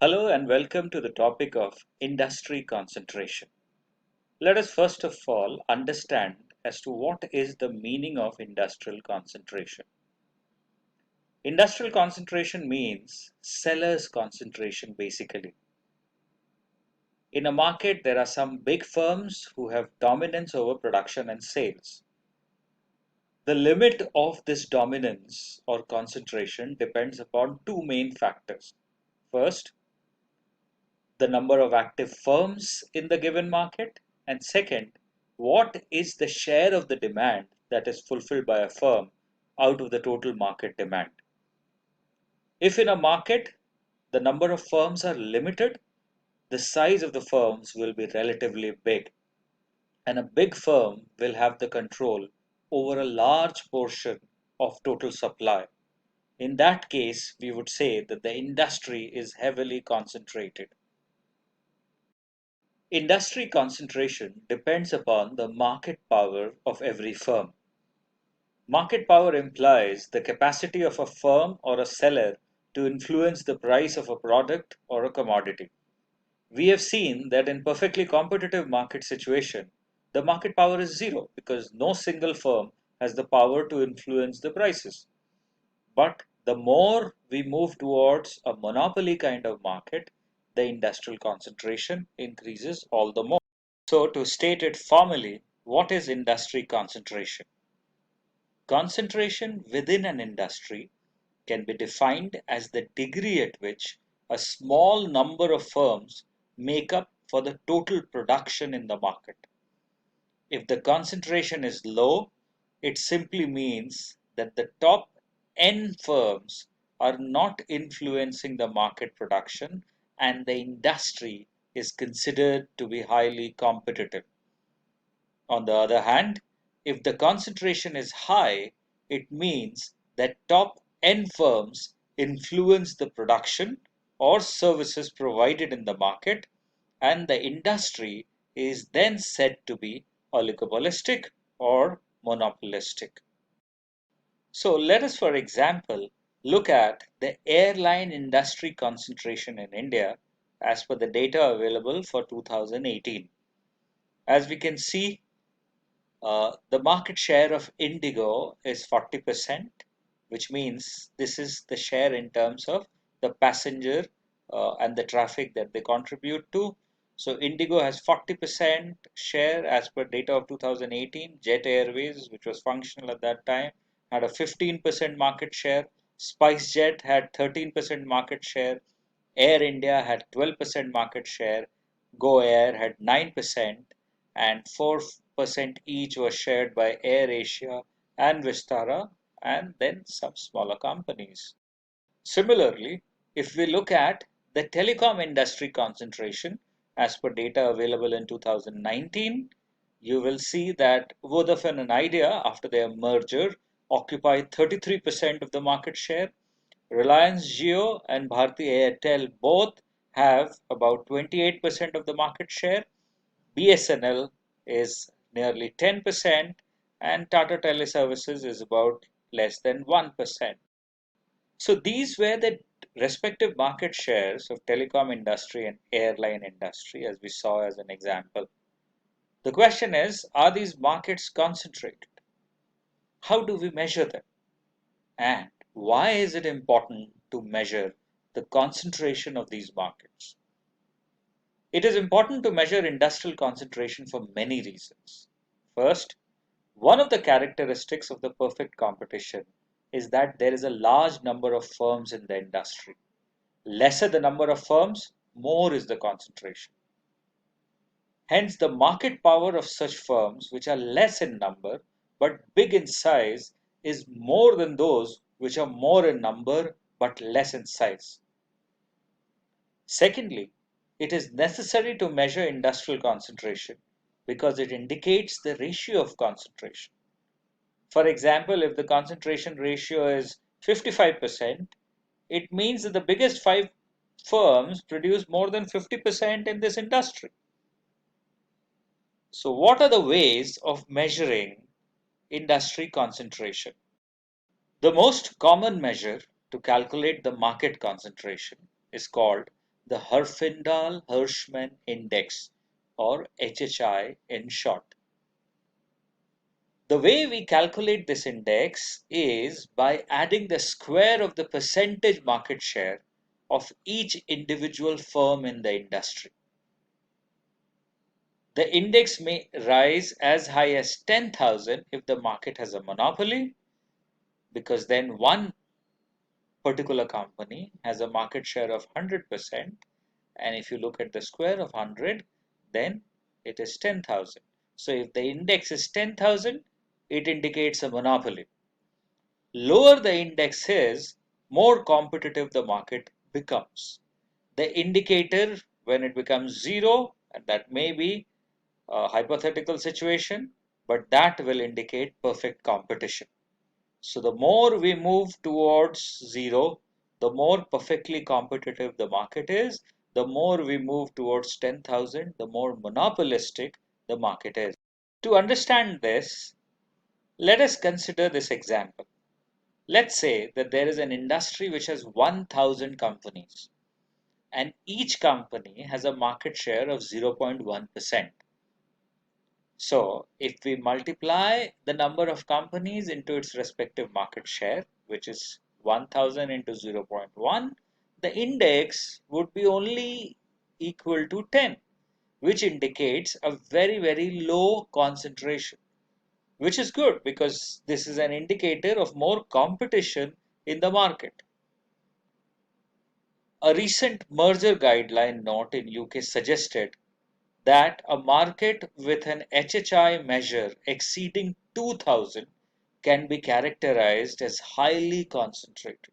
Hello and welcome to the topic of industry concentration. Let us first of all understand as to what is the meaning of industrial concentration. Industrial concentration means sellers concentration basically. In a market, there are some big firms who have dominance over production and sales. The limit of this dominance or concentration depends upon two main factors. First, the number of active firms in the given market, and second, what is the share of the demand that is fulfilled by a firm out of the total market demand. If in a market the number of firms are limited, the size of the firms will be relatively big, and a big firm will have the control over a large portion of total supply. In that case, we would say that the industry is heavily concentrated. Industry concentration depends upon the market power of every firm. Market power implies the capacity of a firm or a seller to influence the price of a product or a commodity. We have seen that in perfectly competitive market situation, the market power is zero because no single firm has the power to influence the prices. But the more we move towards a monopoly kind of market, the industrial concentration increases all the more. So, to state it formally, what is industry concentration? Concentration within an industry can be defined as the degree at which a small number of firms make up for the total production in the market. If the concentration is low, it simply means that the top N firms are not influencing the market production and the industry is considered to be highly competitive. On the other hand, if the concentration is high, it means that top N firms influence the production or services provided in the market, and the industry is then said to be oligopolistic or monopolistic. So let us, for example, look at the airline industry concentration in India as per the data available for 2018. As we can see, the market share of Indigo is 40%, which means this is the share in terms of the passenger and the traffic that they contribute to. So Indigo has 40% share as per data of 2018. Jet Airways, which was functional at that time, had a 15% market share. SpiceJet had 13% market share. Air India had 12% market share. Go Air had 9%, and 4% each was shared by AirAsia and Vistara, and then some smaller companies. Similarly, if we look at the telecom industry concentration as per data available in 2019, you will see that Vodafone and Idea, after their merger, occupy 33% of the market share. Reliance Jio and Bharti Airtel both have about 28% of the market share. BSNL is nearly 10%, and Tata Teleservices is about less than 1%. So these were the respective market shares of telecom industry and airline industry, as we saw as an example. The question is, are these markets concentrated? How do we measure them? And why is it important to measure the concentration of these markets? It is important to measure industrial concentration for many reasons. First, one of the characteristics of the perfect competition is that there is a large number of firms in the industry. Lesser the number of firms, more is the concentration. Hence, the market power of such firms, which are less in number but big in size, is more than those which are more in number but less in size. Secondly, it is necessary to measure industrial concentration because it indicates the ratio of concentration. For example, if the concentration ratio is 55%, it means that the biggest 5 firms produce more than 50% in this industry. So what are the ways of measuring industry concentration? The most common measure to calculate the market concentration is called the Herfindahl-Hirschman Index, or HHI in short. The way we calculate this index is by adding the square of the percentage market share of each individual firm in the industry. The index may rise as high as 10,000 if the market has a monopoly, because then one particular company has a market share of 100%, and if you look at the square of 100, then it is 10,000. So if the index is 10,000, it indicates a monopoly. Lower the index is, more competitive the market becomes. The indicator, when it becomes 0, and that may be a hypothetical situation, but that will indicate perfect competition. So the more we move towards 0, the more perfectly competitive the market is. The more we move towards 10,000, the more monopolistic the market is. To understand this, let us consider this example. Let's say that there is an industry which has 1,000 companies, and each company has a market share of 0.1%. So if we multiply the number of companies into its respective market share, which is 1000 into 0.1, the index would be only equal to 10, which indicates a very, very low concentration, which is good because this is an indicator of more competition in the market. A recent merger guideline note in UK suggested that a market with an HHI measure exceeding 2000 can be characterized as highly concentrated.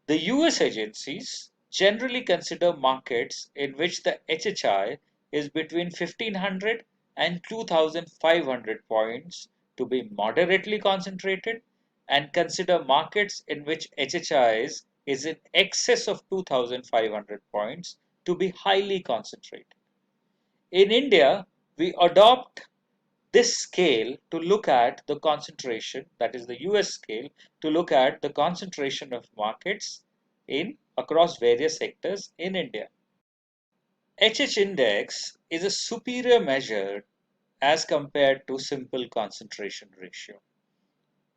The US agencies generally consider markets in which the HHI is between 1500 and 2500 points to be moderately concentrated, and consider markets in which HHI is in excess of 2500 points to be highly concentrated. In India, we adopt this scale to look at the concentration, that is the US scale, to look at the concentration of markets in across various sectors in India. HH index is a superior measure as compared to simple concentration ratio,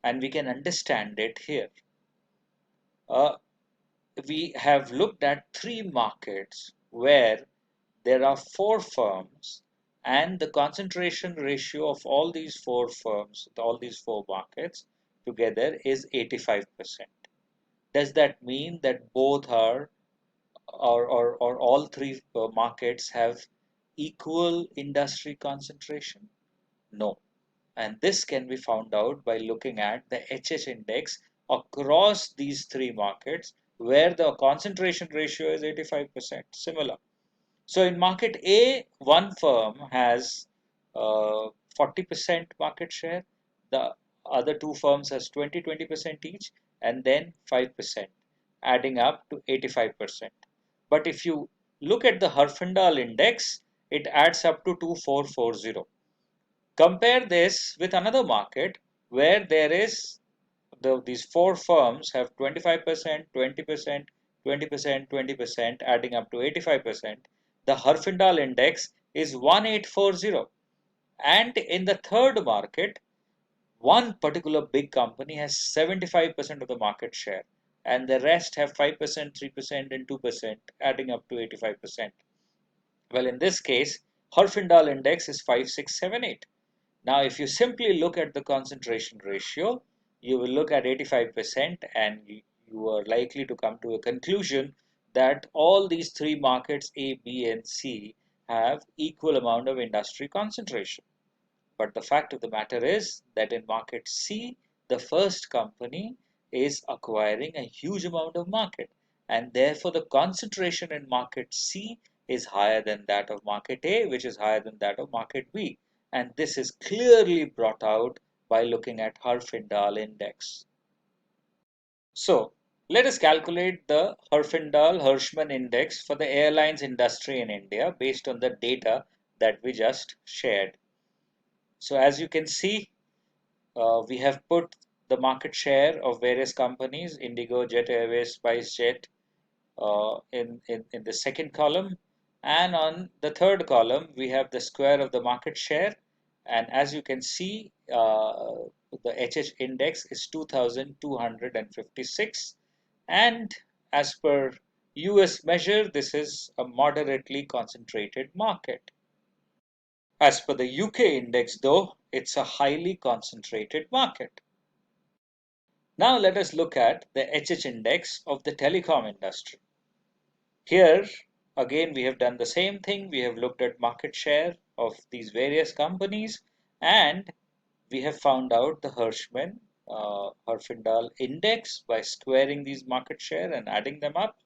and we can understand it here. Uh, we have looked at three markets where there are four firms, and the concentration ratio of all these four firms, all these four markets together is 85%. Does that mean that both are, or all three markets have equal industry concentration? No. And this can be found out by looking at the HH index across these three markets where the concentration ratio is 85% similar. So in market A, one firm has 40% market share, the other two firms has 20% each, and then 5%, adding up to 85%. But if you look at the Herfindahl index, it adds up to 2440. Compare this with another market where there is these four firms have 25%, 20%, 20%, 20%, adding up to 85%. The Herfindahl index is 1840. And in the third market, one particular big company has 75% of the market share, and the rest have 5%, 3%, and 2%, adding up to 85%. Well, in this case, Herfindahl index is 5678. Now, if you simply look at the concentration ratio, you will look at 85%, and you are likely to come to a conclusion that all these three markets A, B, and C have equal amount of industry concentration. But the fact of the matter is that in market C, the first company is acquiring a huge amount of market, and therefore the concentration in market C is higher than that of market A, which is higher than that of market B. And this is clearly brought out by looking at Herfindahl index. So let us calculate the Herfindahl-Hirschman index for the airlines industry in India based on the data that we just shared. So as you can see, we have put the market share of various companies: Indigo, Jet Airways, SpiceJet, in the second column. And on the third column, we have the square of the market share. And as you can see, the HH index is 2,256. And as per US measure, this is a moderately concentrated market. As per the UK index, though, it's a highly concentrated market. Now let us look at the HH index of the telecom industry. Here, again, we have done the same thing. We have looked at market share of these various companies, and we have found out the Herfindahl index by squaring these market share and adding them up.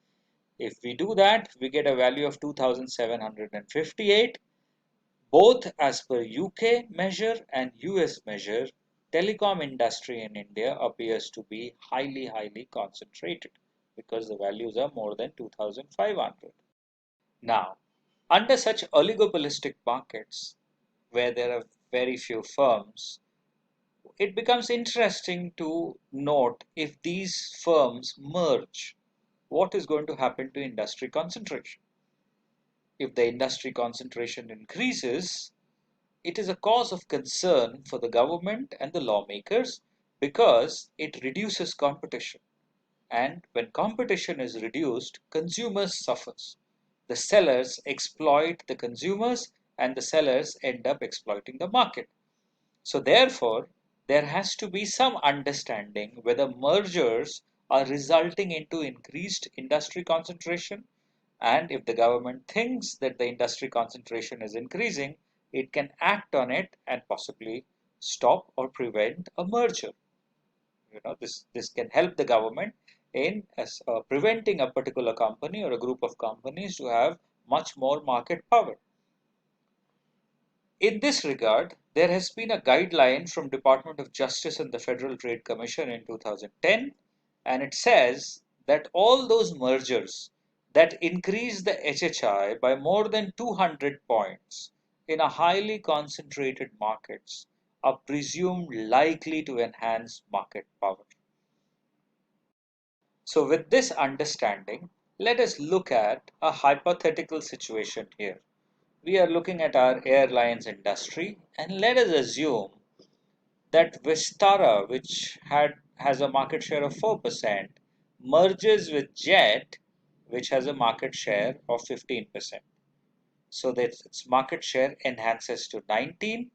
If we do that, we get a value of 2,758. Both as per UK measure and US measure, telecom industry in India appears to be highly concentrated because the values are more than 2,500. Now, under such oligopolistic markets where there are very few firms, it becomes interesting to note if these firms merge, what is going to happen to industry concentration? If the industry concentration increases, it is a cause of concern for the government and the lawmakers because it reduces competition. And when competition is reduced, consumers suffers. The sellers exploit the consumers and the sellers end up exploiting the market. So therefore, there has to be some understanding whether mergers are resulting into increased industry concentration, and if the government thinks that the industry concentration is increasing, it can act on it and possibly stop or prevent a merger. This can help the government in preventing a particular company or a group of companies to have much more market power. In this regard, there has been a guideline from Department of Justice and the Federal Trade Commission in 2010, and it says that all those mergers that increase the HHI by more than 200 points in a highly concentrated markets are presumed likely to enhance market power. So with this understanding, let us look at a hypothetical situation here. We are looking at our airlines industry, and let us assume that Vistara, which has a market share of 4%, merges with Jet, which has a market share of 15%. So that its market share enhances to 19.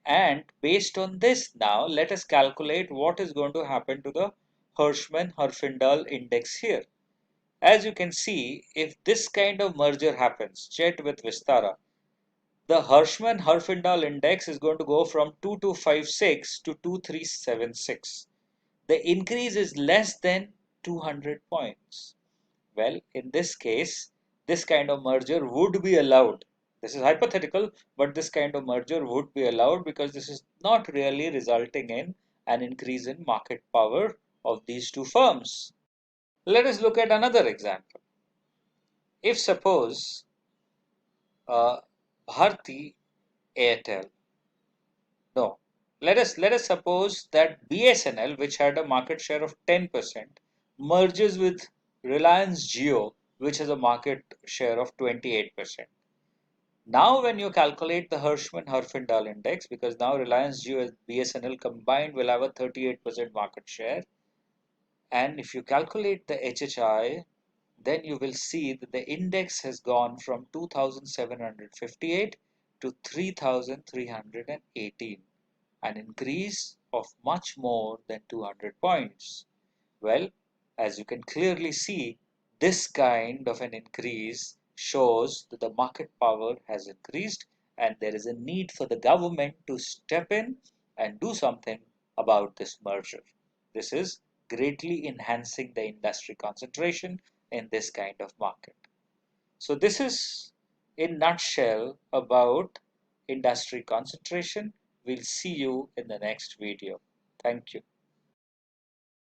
And based on this now, let us calculate what is going to happen to the Hirschman-Herfindahl index here. As you can see, if this kind of merger happens, Jet with Vistara, the Hirschman-Herfindahl index is going to go from 2256 to 2376. The increase is less than 200 points. Well, in this case, this kind of merger would be allowed. This is hypothetical, but this kind of merger would be allowed because this is not really resulting in an increase in market power of these two firms. Let us look at another example. If suppose Bharti Airtel, no, let us suppose that BSNL, which had a market share of 10%, merges with Reliance Jio, which has a market share of 28%. Now, when you calculate the Hirschman-Herfindahl index, because now Reliance Jio and BSNL combined will have a 38% market share, and if you calculate the HHI, then you will see that the index has gone from 2,758 to 3,318, an increase of much more than 200 points. Well, as you can clearly see, this kind of an increase shows that the market power has increased and there is a need for the government to step in and do something about this merger. This is greatly enhancing the industry concentration in this kind of market. So this is in nutshell about industry concentration. We'll see you in the next video. Thank you.